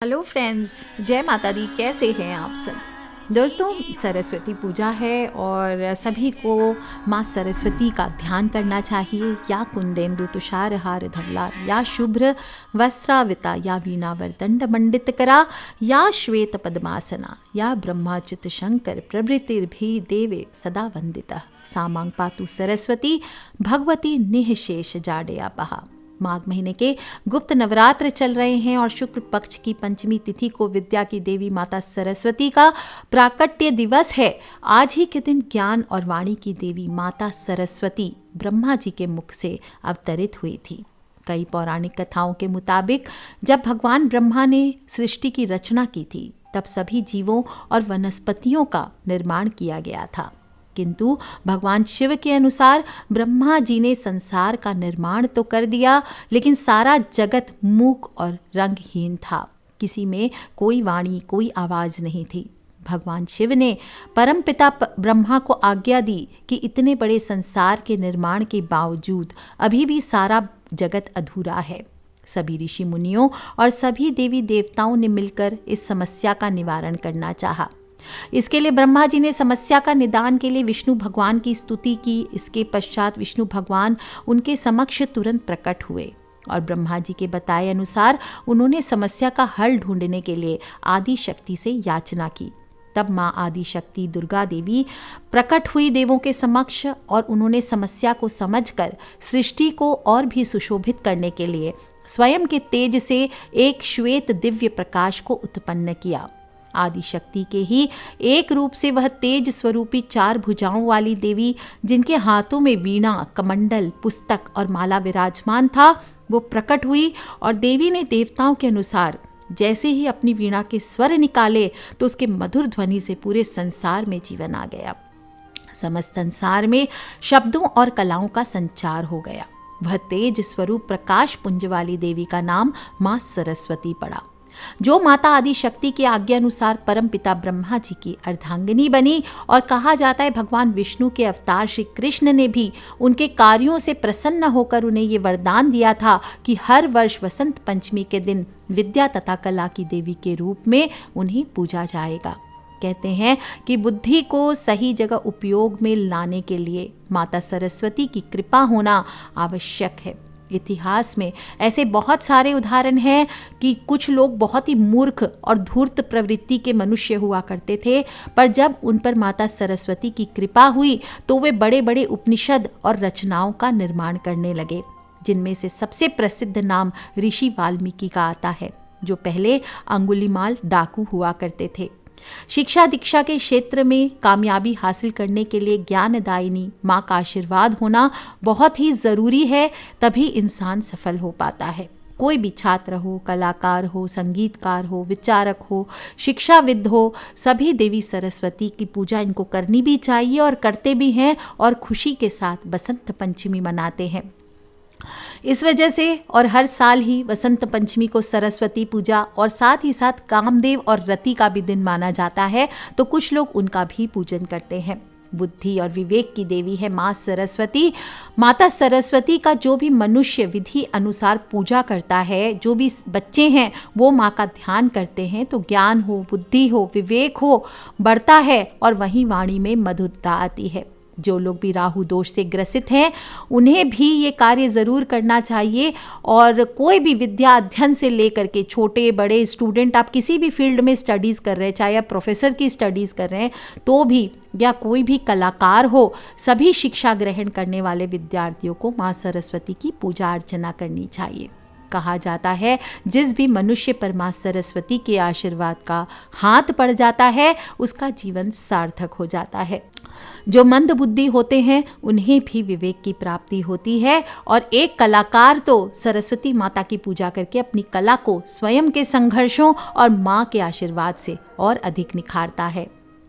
Hello friends, जय माता दी। कैसे हैं आप सब दोस्तों? सरस्वती पूजा है और सभी को माँ सरस्वती का ध्यान करना चाहिए। या कुंदेन्दु तुषार हार धवला, या शुभ्र वस्त्राविता, या वीणावरदंड मंडित करा, या श्वेत पद्मासना, या ब्रह्माच्युत शंकर प्रभृतिर्भि देवे सदा वंदिता। सामांग पातु सरस्वती भगवती निःशेष जाडेयापहा। माघ महीने के गुप्त नवरात्र चल रहे हैं और शुक्ल पक्ष की पंचमी तिथि को विद्या की देवी माता सरस्वती का प्राकट्य दिवस है। आज ही के दिन ज्ञान और वाणी की देवी माता सरस्वती ब्रह्मा जी के मुख से अवतरित हुई थी। कई पौराणिक कथाओं के मुताबिक जब भगवान ब्रह्मा ने सृष्टि की रचना की थी, तब सभी जीवों और वनस्पतियों का निर्माण किया गया था। किंतु भगवान शिव के अनुसार ब्रह्मा जी ने संसार का निर्माण तो कर दिया, लेकिन सारा जगत मूक और रंगहीन था। किसी में कोई वाणी, कोई आवाज नहीं थी। भगवान शिव ने परमपिता ब्रह्मा को आज्ञा दी कि इतने बड़े संसार के निर्माण के बावजूद अभी भी सारा जगत अधूरा है। सभी ऋषि मुनियों और सभी देवी देवताओं ने मिलकर इस समस्या का निवारण करना चाहा। इसके लिए ब्रह्मा जी ने समस्या का निदान के लिए विष्णु भगवान की स्तुति की। इसके पश्चात विष्णु भगवान उनके समक्ष तुरंत प्रकट हुए और ब्रह्मा जी के बताए अनुसार उन्होंने समस्या का हल ढूंढने के लिए आदि शक्ति से याचना की। तब माँ आदि शक्ति दुर्गा देवी प्रकट हुई देवों के समक्ष और उन्होंने समस्या को समझकर सृष्टि को और भी सुशोभित करने के लिए स्वयं के तेज से एक श्वेत दिव्य प्रकाश को उत्पन्न किया। आदि शक्ति के ही एक रूप से वह तेज स्वरूपी 4 भुजाओं वाली देवी, जिनके हाथों में वीणा, कमंडल, पुस्तक और माला विराजमान था, वो प्रकट हुई और देवी ने देवताओं के अनुसार जैसे ही अपनी वीणा के स्वर निकाले तो उसके मधुर ध्वनि से पूरे संसार में जीवन आ गया। समस्त संसार में शब्दों और कलाओं का संचार हो गया। वह तेज स्वरूप प्रकाश पुंज वाली देवी का नाम माँ सरस्वती पड़ा, जो माता आदि शक्ति के आज्ञा अनुसार परम पिता ब्रह्मा जी की अर्धांगिनी बनी। और कहा जाता है भगवान विष्णु के अवतार श्री कृष्ण ने भी उनके कार्यों से प्रसन्न होकर उन्हें ये वरदान दिया था कि हर वर्ष वसंत पंचमी के दिन विद्या तथा कला की देवी के रूप में उन्हें पूजा जाएगा। कहते हैं कि बुद्धि को सही जगह उपयोग में लाने के लिए माता सरस्वती की कृपा होना आवश्यक है। इतिहास में ऐसे बहुत सारे उदाहरण हैं कि कुछ लोग बहुत ही मूर्ख और धूर्त प्रवृत्ति के मनुष्य हुआ करते थे, पर जब उन पर माता सरस्वती की कृपा हुई तो वे बड़े बड़े उपनिषद और रचनाओं का निर्माण करने लगे, जिनमें से सबसे प्रसिद्ध नाम ऋषि वाल्मीकि का आता है, जो पहले अंगुलीमाल डाकू हुआ करते थे। शिक्षा दीक्षा के क्षेत्र में कामयाबी हासिल करने के लिए ज्ञानदायिनी माँ का आशीर्वाद होना बहुत ही ज़रूरी है, तभी इंसान सफल हो पाता है। कोई भी छात्र हो, कलाकार हो, संगीतकार हो, विचारक हो, शिक्षाविद हो, सभी देवी सरस्वती की पूजा इनको करनी भी चाहिए और करते भी हैं और खुशी के साथ बसंत पंचमी मनाते हैं। इस वजह से और हर साल ही वसंत पंचमी को सरस्वती पूजा और साथ ही साथ कामदेव और रति का भी दिन माना जाता है, तो कुछ लोग उनका भी पूजन करते हैं। बुद्धि और विवेक की देवी है माँ सरस्वती। माता सरस्वती का जो भी मनुष्य विधि अनुसार पूजा करता है, जो भी बच्चे हैं वो माँ का ध्यान करते हैं, तो ज्ञान हो, बुद्धि हो, विवेक हो बढ़ता है और वहीं वाणी में मधुरता आती है। जो लोग भी राहु दोष से ग्रसित हैं उन्हें भी ये कार्य ज़रूर करना चाहिए। और कोई भी विद्या अध्ययन से लेकर के छोटे बड़े स्टूडेंट, आप किसी भी फील्ड में स्टडीज़ कर रहे हैं, चाहे आप प्रोफेसर की स्टडीज़ कर रहे हैं तो भी, या कोई भी कलाकार हो, सभी शिक्षा ग्रहण करने वाले विद्यार्थियों को माँ सरस्वती की पूजा अर्चना करनी चाहिए। कहा जाता है जिस भी मनुष्य पर माँ सरस्वती के आशीर्वाद का हाथ पड़ जाता है उसका जीवन सार्थक हो जाता है। जो मंद बुद्धि होते हैं उन्हें भी विवेक की प्राप्ति होती है और एक कलाकार तो सरस्वती माता की पूजा करके अपनी कला को स्वयं के संघर्षों और माँ के आशीर्वाद से और अधिक निखारता है।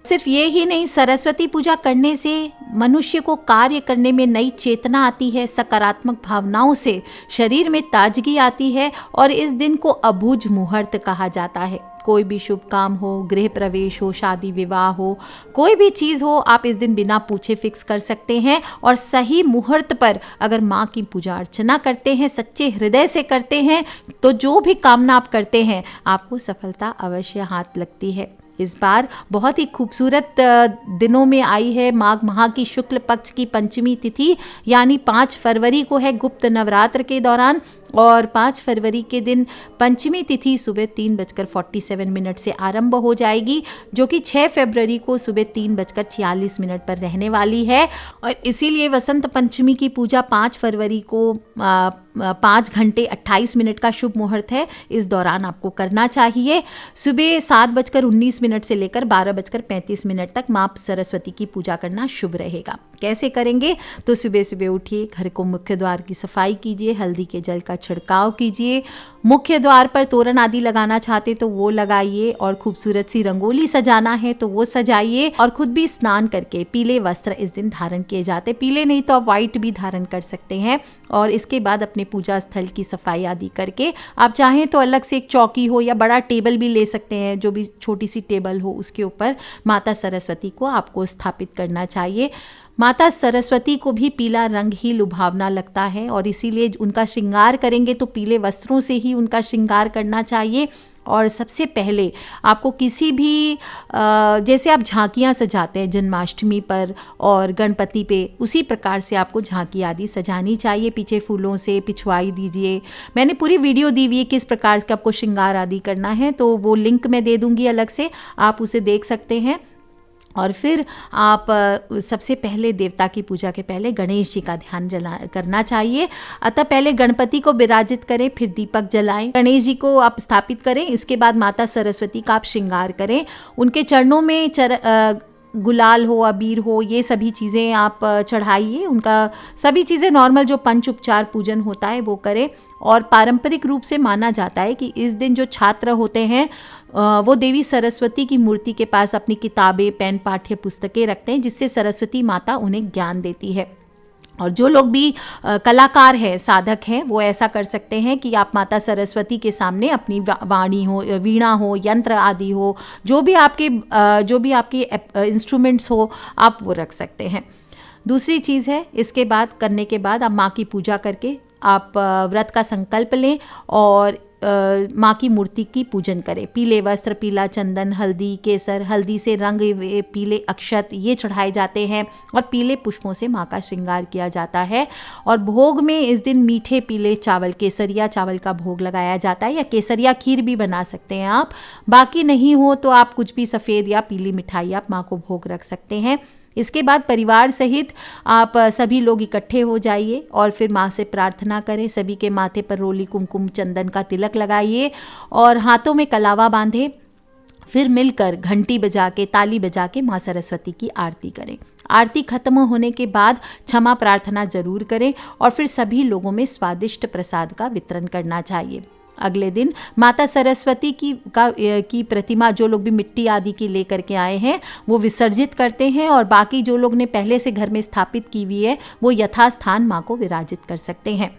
सिर्फ ये ही नहीं, सरस्वती पूजा करने से मनुष्य को कार्य करने में नई चेतना आती है, सकारात्मक भावनाओं से शरीर में ताजगी आती है और इस दिन को अबूझ मुहूर्त कहा जाता है। कोई भी शुभ काम हो, गृह प्रवेश हो, शादी विवाह हो, कोई भी चीज़ हो, आप इस दिन बिना पूछे फिक्स कर सकते हैं। और सही मुहूर्त पर अगर माँ की पूजा अर्चना करते हैं, सच्चे हृदय से करते हैं, तो जो भी कामना आप करते हैं आपको सफलता अवश्य हाथ लगती है। इस बार बहुत ही खूबसूरत दिनों में आई है माघ माह की शुक्ल पक्ष की पंचमी तिथि, यानी 5 फरवरी को है गुप्त नवरात्र के दौरान। और 5 फरवरी के दिन पंचमी तिथि सुबह 3:47 से आरंभ हो जाएगी, जो कि 6 फरवरी को सुबह 3:46 पर रहने वाली है। और इसीलिए वसंत पंचमी की पूजा 5 फरवरी को 5:28 का शुभ मुहूर्त है, इस दौरान आपको करना चाहिए। सुबह 7:19 से लेकर 12:35 तक माँ सरस्वती की पूजा करना शुभ रहेगा। कैसे करेंगे? तो सुबह सुबह उठिए, घर को मुख्य द्वार की सफाई कीजिए, हल्दी के जल का छिड़काव कीजिए, मुख्य द्वार पर तोरण आदि लगाना चाहते तो वो लगाइए, और खूबसूरत सी रंगोली सजाना है तो वो सजाइए। और खुद भी स्नान करके पीले वस्त्र इस दिन धारण किए जाते, पीले नहीं तो आप व्हाइट भी धारण कर सकते हैं। और इसके बाद अपने पूजा स्थल की सफाई आदि करके आप चाहें तो अलग से एक चौकी हो या बड़ा टेबल भी ले सकते हैं, जो भी छोटी सी टेबल हो उसके ऊपर माता सरस्वती को आपको स्थापित करना चाहिए। माता सरस्वती को भी पीला रंग ही लुभावना लगता है और इसीलिए उनका श्रृंगार करेंगे तो पीले वस्त्रों से ही उनका श्रृंगार करना चाहिए। और सबसे पहले आपको किसी भी जैसे आप झांकियाँ सजाते हैं जन्माष्टमी पर और गणपति पे, उसी प्रकार से आपको झांकी आदि सजानी चाहिए। पीछे फूलों से पिछवाई दीजिए। मैंने पूरी वीडियो दी हुई है किस प्रकार से आपको श्रृंगार आदि करना है, तो वो लिंक मैं दे दूँगी अलग से, आप उसे देख सकते हैं। और फिर आप सबसे पहले देवता की पूजा के पहले गणेश जी का ध्यान करना चाहिए। अतः पहले गणपति को विराजित करें, फिर दीपक जलाएं, गणेश जी को आप स्थापित करें। इसके बाद माता सरस्वती का आप श्रृंगार करें, उनके चरणों में गुलाल हो, अबीर हो, ये सभी चीज़ें आप चढ़ाइए। उनका सभी चीज़ें नॉर्मल जो पंच उपचार पूजन होता है वो करें। और पारंपरिक रूप से माना जाता है कि इस दिन जो छात्र होते हैं वो देवी सरस्वती की मूर्ति के पास अपनी किताबें, पेन, पाठ्य पुस्तकें रखते हैं, जिससे सरस्वती माता उन्हें ज्ञान देती है। और जो लोग भी कलाकार हैं, साधक हैं, वो ऐसा कर सकते हैं कि आप माता सरस्वती के सामने अपनी वाणी हो, वीणा हो, यंत्र आदि हो, जो भी आपके इंस्ट्रूमेंट्स हो, आप वो रख सकते हैं। दूसरी चीज़ है, इसके बाद करने के बाद आप माँ की पूजा करके आप व्रत का संकल्प लें और माँ की मूर्ति की पूजन करें। पीले वस्त्र, पीला चंदन, हल्दी, केसर, हल्दी से रंग हुए पीले अक्षत ये चढ़ाए जाते हैं और पीले पुष्पों से माँ का श्रृंगार किया जाता है। और भोग में इस दिन मीठे पीले चावल, केसरिया चावल का भोग लगाया जाता है, या केसरिया खीर भी बना सकते हैं आप। बाकी नहीं हो तो आप कुछ भी सफ़ेद या पीली मिठाई आप माँ को भोग रख सकते हैं। इसके बाद परिवार सहित आप सभी लोग इकट्ठे हो जाइए और फिर माँ से प्रार्थना करें। सभी के माथे पर रोली, कुमकुम, चंदन का तिलक लगाइए और हाथों में कलावा बांधे। फिर मिलकर घंटी बजा के, ताली बजा के माँ सरस्वती की आरती करें। आरती खत्म होने के बाद क्षमा प्रार्थना जरूर करें और फिर सभी लोगों में स्वादिष्ट प्रसाद का वितरण करना चाहिए। अगले दिन माता सरस्वती की प्रतिमा जो लोग भी मिट्टी आदि की लेकर के आए हैं वो विसर्जित करते हैं, और बाकी जो लोग ने पहले से घर में स्थापित की हुई है वो यथास्थान माँ को विराजित कर सकते हैं।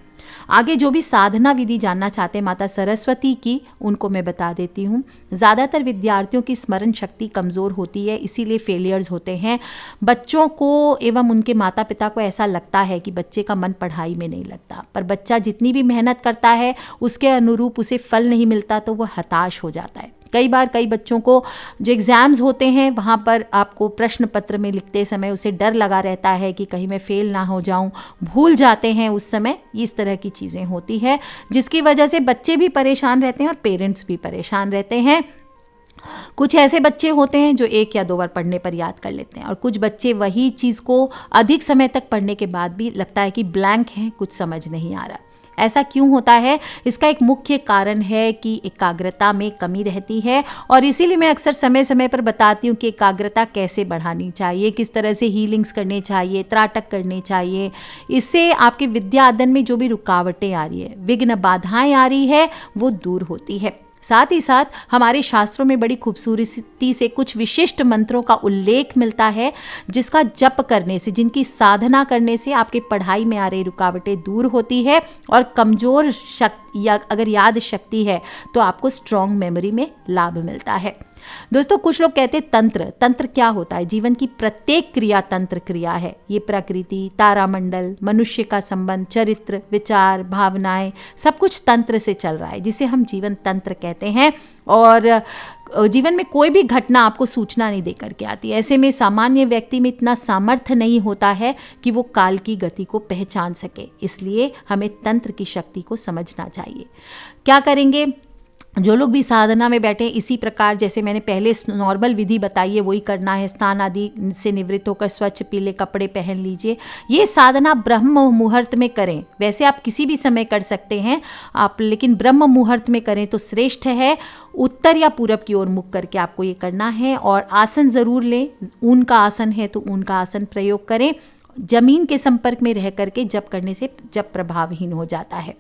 आगे जो भी साधना विधि जानना चाहते हैं माता सरस्वती की, उनको मैं बता देती हूँ। ज़्यादातर विद्यार्थियों की स्मरण शक्ति कमज़ोर होती है, इसीलिए फेलियर्स होते हैं। बच्चों को एवं उनके माता पिता को ऐसा लगता है कि बच्चे का मन पढ़ाई में नहीं लगता, पर बच्चा जितनी भी मेहनत करता है उसके अनुरूप उसे फल नहीं मिलता तो वह हताश हो जाता है। कई बार कई बच्चों को जो एग्ज़ाम्स होते हैं वहाँ पर आपको प्रश्न पत्र में लिखते समय उसे डर लगा रहता है कि कहीं मैं फ़ेल ना हो जाऊँ, भूल जाते हैं उस समय। इस तरह की चीज़ें होती है जिसकी वजह से बच्चे भी परेशान रहते हैं और पेरेंट्स भी परेशान रहते हैं। कुछ ऐसे बच्चे होते हैं जो 1 या 2 बार पढ़ने पर याद कर लेते हैं, और कुछ बच्चे वही चीज़ को अधिक समय तक पढ़ने के बाद भी लगता है कि ब्लैंक है, कुछ समझ नहीं आ रहा। ऐसा क्यों होता है? इसका एक मुख्य कारण है कि एकाग्रता में कमी रहती है, और इसीलिए मैं अक्सर समय समय पर बताती हूँ कि एकाग्रता कैसे बढ़ानी चाहिए, किस तरह से हीलिंग्स करने चाहिए, त्राटक करने चाहिए। इससे आपके विद्या अध्ययन में जो भी रुकावटें आ रही है, विघ्न बाधाएं आ रही है, वो दूर होती है। साथ ही साथ हमारे शास्त्रों में बड़ी खूबसूरती से कुछ विशिष्ट मंत्रों का उल्लेख मिलता है, जिसका जप करने से, जिनकी साधना करने से आपके पढ़ाई में आ रही रुकावटें दूर होती है और कमज़ोर शक्ति या अगर याद शक्ति है तो आपको स्ट्रॉन्ग मेमोरी में लाभ मिलता है। दोस्तों, कुछ लोग कहते हैं तंत्र क्या होता है? जीवन की प्रत्येक क्रिया तंत्र क्रिया है। ये प्रकृति, तारामंडल, मनुष्य का संबंध, चरित्र, विचार, भावनाएं, सब कुछ तंत्र से चल रहा है, जिसे हम जीवन तंत्र कहते हैं। और जीवन में कोई भी घटना आपको सूचना नहीं दे करके आती। ऐसे में सामान्य व्यक्ति में इतना सामर्थ्य नहीं होता है कि वो काल की गति को पहचान सके। इसलिए हमें तंत्र की शक्ति को समझना चाहिए। क्या करेंगे? जो लोग भी साधना में बैठे, इसी प्रकार जैसे मैंने पहले नॉर्मल विधि बताई है वही करना है। स्नान आदि से निवृत्त होकर स्वच्छ पीले कपड़े पहन लीजिए। ये साधना ब्रह्म मुहूर्त में करें। वैसे आप किसी भी समय कर सकते हैं आप, लेकिन ब्रह्म मुहूर्त में करें तो श्रेष्ठ है। उत्तर या पूरब की ओर मुख करके आपको ये करना है। और आसन ज़रूर लें। ऊन का आसन है तो ऊन का आसन प्रयोग करें। जमीन के संपर्क में रह करके जप करने से जप प्रभावहीन हो जाता है।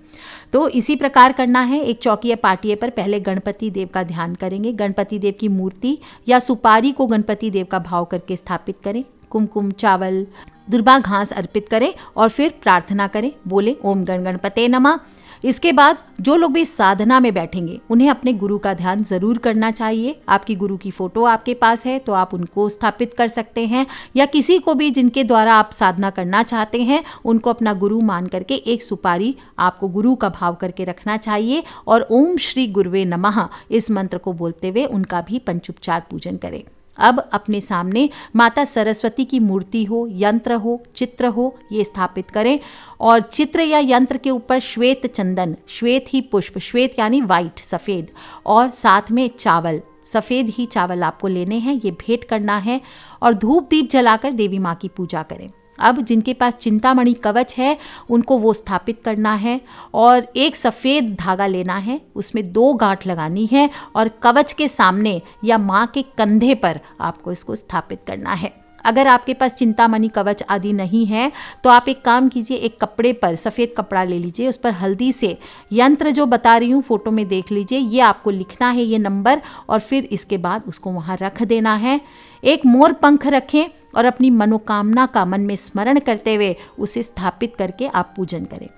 तो इसी प्रकार करना है। एक चौकी या पाटिये पर पहले गणपति देव का ध्यान करेंगे। गणपति देव की मूर्ति या सुपारी को गणपति देव का भाव करके स्थापित करें। कुमकुम, चावल, दुर्बा घास अर्पित करें और फिर प्रार्थना करें। बोले ओम गण गणपते नमः। इसके बाद जो लोग भी साधना में बैठेंगे उन्हें अपने गुरु का ध्यान जरूर करना चाहिए। आपकी गुरु की फोटो आपके पास है तो आप उनको स्थापित कर सकते हैं, या किसी को भी जिनके द्वारा आप साधना करना चाहते हैं उनको अपना गुरु मान करके एक सुपारी आपको गुरु का भाव करके रखना चाहिए। और ओम श्री गुरुवे नमः इस मंत्र को बोलते हुए उनका भी पंचोपचार पूजन करें। अब अपने सामने माता सरस्वती की मूर्ति हो, यंत्र हो, चित्र हो, ये स्थापित करें। और चित्र या यंत्र के ऊपर श्वेत चंदन, श्वेत ही पुष्प, श्वेत यानी वाइट, सफ़ेद, और साथ में चावल, सफ़ेद ही चावल आपको लेने हैं, ये भेंट करना है। और धूप दीप जलाकर देवी माँ की पूजा करें। अब जिनके पास चिंतामणि कवच है उनको वो स्थापित करना है। और एक सफ़ेद धागा लेना है, उसमें 2 गांठ लगानी है और कवच के सामने या माँ के कंधे पर आपको इसको स्थापित करना है। अगर आपके पास चिंतामणि कवच आदि नहीं है तो आप एक काम कीजिए, एक कपड़े पर सफ़ेद कपड़ा ले लीजिए, उस पर हल्दी से यंत्र जो बता रही हूँ फोटो में देख लीजिए, ये आपको लिखना है ये नंबर, और फिर इसके बाद उसको वहाँ रख देना है। एक मोर पंख रखें और अपनी मनोकामना का मन में स्मरण करते हुए उसे स्थापित करके आप पूजन करें।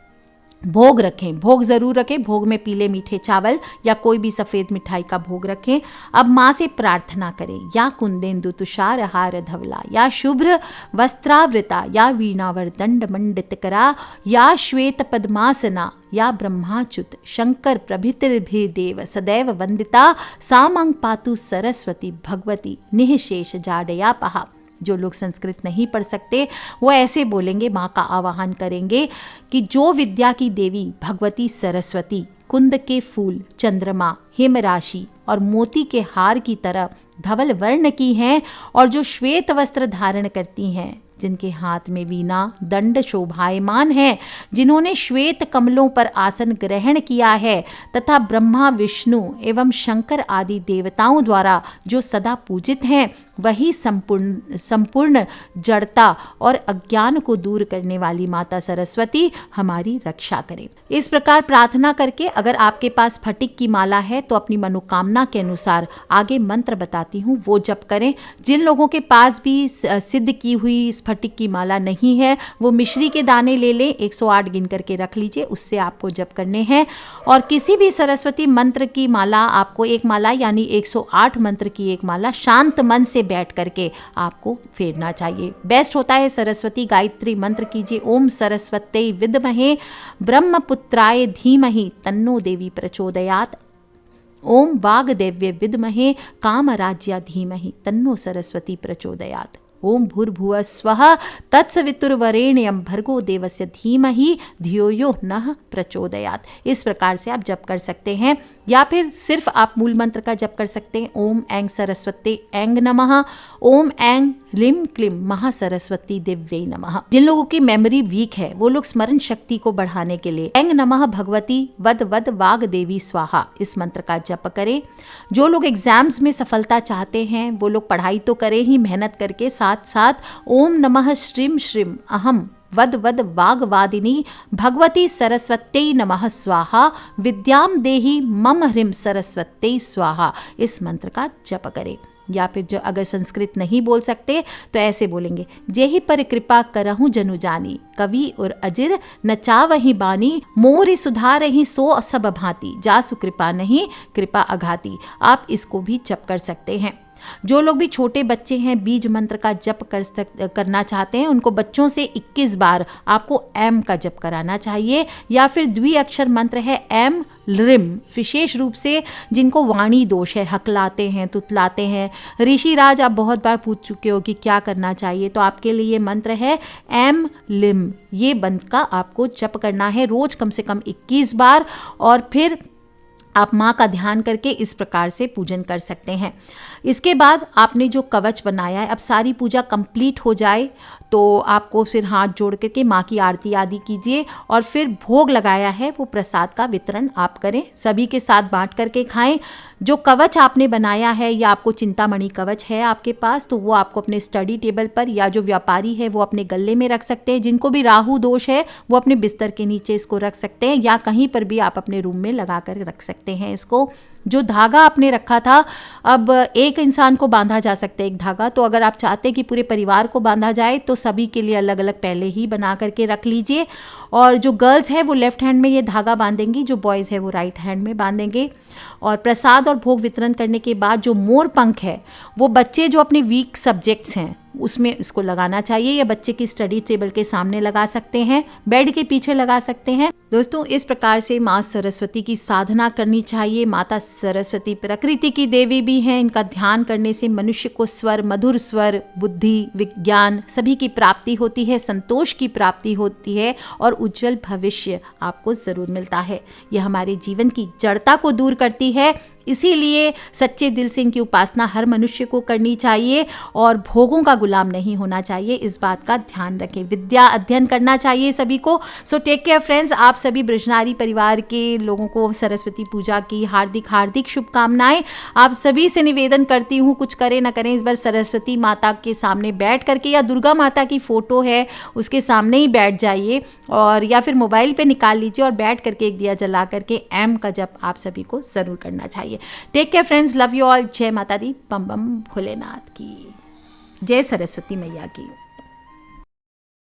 भोग रखें, भोग ज़रूर रखें। भोग में पीले मीठे चावल या कोई भी सफ़ेद मिठाई का भोग रखें। अब माँ से प्रार्थना करें, या कुंदेन्दु तुषार हार धवला, या शुभ्र वस्त्रावृता, या वीणावर दंड मंडितकरा, या श्वेत पद्मासना, या ब्रह्माच्युत शंकर प्रभृतिर्भिर्देव सदैव वंदिता, सामंग पातु सरस्वती भगवती निःशेष जाडयापहा। जो लोग संस्कृत नहीं पढ़ सकते वो ऐसे बोलेंगे, माँ का आवाहन करेंगे कि जो विद्या की देवी भगवती सरस्वती कुंद के फूल, चंद्रमा, हिम राशि और मोती के हार की तरह धवल वर्ण की हैं, और जो श्वेत वस्त्र धारण करती हैं, जिनके हाथ में वीणा दंड शोभायमान है, जिन्होंने श्वेत कमलों पर आसन ग्रहण किया है, तथा ब्रह्मा, विष्णु एवं शंकर आदि देवताओं द्वारा जो सदा पूजित हैं, वही संपूर्ण जड़ता और अज्ञान को दूर करने वाली माता सरस्वती हमारी रक्षा करें। इस प्रकार प्रार्थना करके अगर आपके पास स्फटिक की माला है तो अपनी मनोकामना के अनुसार आगे मंत्र बताती हूँ वो जप करें। जिन लोगों के पास भी सिद्ध की हुई स्फटिक की माला नहीं है वो मिश्री के दाने ले लें, 108 गिन करके रख लीजिए, उससे आपको जप करने हैं। और किसी भी सरस्वती मंत्र की माला आपको, एक माला यानी 108 मंत्र की एक माला शांत मन से बैठ करके आपको फेरना चाहिए। बेस्ट होता है सरस्वती गायत्री मंत्र कीजिए, ओम सरस्वत्यै विद्महे ब्रह्मपुत्राय धीमहि तन्नो देवी प्रचोदयात्, ओम वाग्देव्ये विद्महे कामराज्या धीमहि तन्नो सरस्वती प्रचोदयात्, ओम भूर्भुवः स्वः तत्सवितुर्वरेण्यं भर्गो देवस्य धीमहि धियो यो नः प्रचोदयात्। इस प्रकार से आप जप कर सकते हैं, या फिर सिर्फ आप मूल मंत्र का जप कर सकते हैं, ओम ऐं सरस्वती ऐं नमः, ओम ऐं ह्लीं क्लीं महासरस्वती दिव्यै नमः। जिन लोगों की मेमोरी वीक है वो लोग स्मरण शक्ति को बढ़ाने के लिए ऐं नमः भगवती वद वद वाग देवी स्वाहा इस मंत्र का जप करें। जो लोग एग्जाम्स में सफलता चाहते हैं वो लोग पढ़ाई तो करें ही मेहनत करके, साथ साथ ओम नमः श्रीम श्रीम अहम वद वद वाग्वादिनी भगवती सरस्वत्यै नमः स्वाहा, विद्याम देहि मम ह्रीं सरस्वत्यै स्वाहा। इस मंत्र का जप करें। या फिर जो अगर संस्कृत नहीं बोल सकते तो ऐसे बोलेंगे, जेहि पर कृपा करहूँ जनु जानी, कवि और अजिर नचावहि बानी, मोर सुधारहि सो सब भांति, जासु कृपा नहीं कृपा अघाती। आप इसको भी जप कर सकते हैं। जो लोग भी छोटे बच्चे हैं, बीज मंत्र का जप करना चाहते हैं, उनको बच्चों से 21 बार आपको एम का जप कराना चाहिए। या फिर द्विअक्षर मंत्र है एम लृम, विशेष रूप से जिनको वाणी दोष है, हकलाते हैं, तुतलाते हैं। ऋषिराज आप बहुत बार पूछ चुके हो कि क्या करना चाहिए, तो आपके लिए ये मंत्र है एम लिम। ये मंत्र का आपको जप करना है रोज कम से कम 21 बार। और फिर आप माँ का ध्यान करके इस प्रकार से पूजन कर सकते हैं। इसके बाद आपने जो कवच बनाया है, अब सारी पूजा कंप्लीट हो जाए तो आपको फिर हाथ जोड़ करके माँ की आरती आदि कीजिए और फिर भोग लगाया है वो प्रसाद का वितरण आप करें, सभी के साथ बांट करके खाएं। जो कवच आपने बनाया है या आपको चिंतामणि कवच है आपके पास, तो वो आपको अपने स्टडी टेबल पर, या जो व्यापारी है वो अपने गले में रख सकते हैं। जिनको भी राहु दोष है वो अपने बिस्तर के नीचे इसको रख सकते हैं, या कहीं पर भी आप अपने रूम में लगा कर रख सकते हैं इसको। जो धागा आपने रखा था, अब एक इंसान को बांधा जा सकता है एक धागा, तो अगर आप चाहते हैं कि पूरे परिवार को बांधा जाए तो सभी के लिए अलग अलग पहले ही बना करके रख लीजिए। और जो गर्ल्स है वो लेफ्ट हैंड में ये धागा बांधेंगी, जो बॉयज़ है वो राइट हैंड में बांधेंगे। और प्रसाद और भोग वितरण करने के बाद जो मोर पंख है वो बच्चे जो अपने वीक सब्जेक्ट्स हैं उसमें इसको लगाना चाहिए, या बच्चे की स्टडी टेबल के सामने लगा सकते हैं, बेड के पीछे लगा सकते हैं। दोस्तों, इस प्रकार से माँ सरस्वती की साधना करनी चाहिए। माता सरस्वती प्रकृति की देवी भी हैं। इनका ध्यान करने से मनुष्य को स्वर, मधुर स्वर, बुद्धि, विज्ञान सभी की प्राप्ति होती है, संतोष की प्राप्ति होती है और उज्जवल भविष्य आपको ज़रूर मिलता है। यह हमारे जीवन की जड़ता को दूर करती है। इसीलिए सच्चे दिल से इनकी उपासना हर मनुष्य को करनी चाहिए और भोगों का गुलाम नहीं होना चाहिए। इस बात का ध्यान रखें। विद्या अध्ययन करना चाहिए सभी को। So take care friends. आप सभी बृजनारी परिवार के लोगों को सरस्वती पूजा की हार्दिक हार्दिक शुभकामनाएं। आप सभी से निवेदन करती हूँ, कुछ करें ना करें, इस बार सरस्वती माता के सामने बैठ करके, या दुर्गा माता की फ़ोटो है उसके सामने ही बैठ जाइए, और या फिर मोबाइल पे निकाल लीजिए और बैठ करके एक दिया जला करके एम का जप आप सभी को ज़रूर करना चाहिए। Take care friends, love you all. जय माता दी, बम बम भोलेनाथ की जय, सरस्वती मैया की।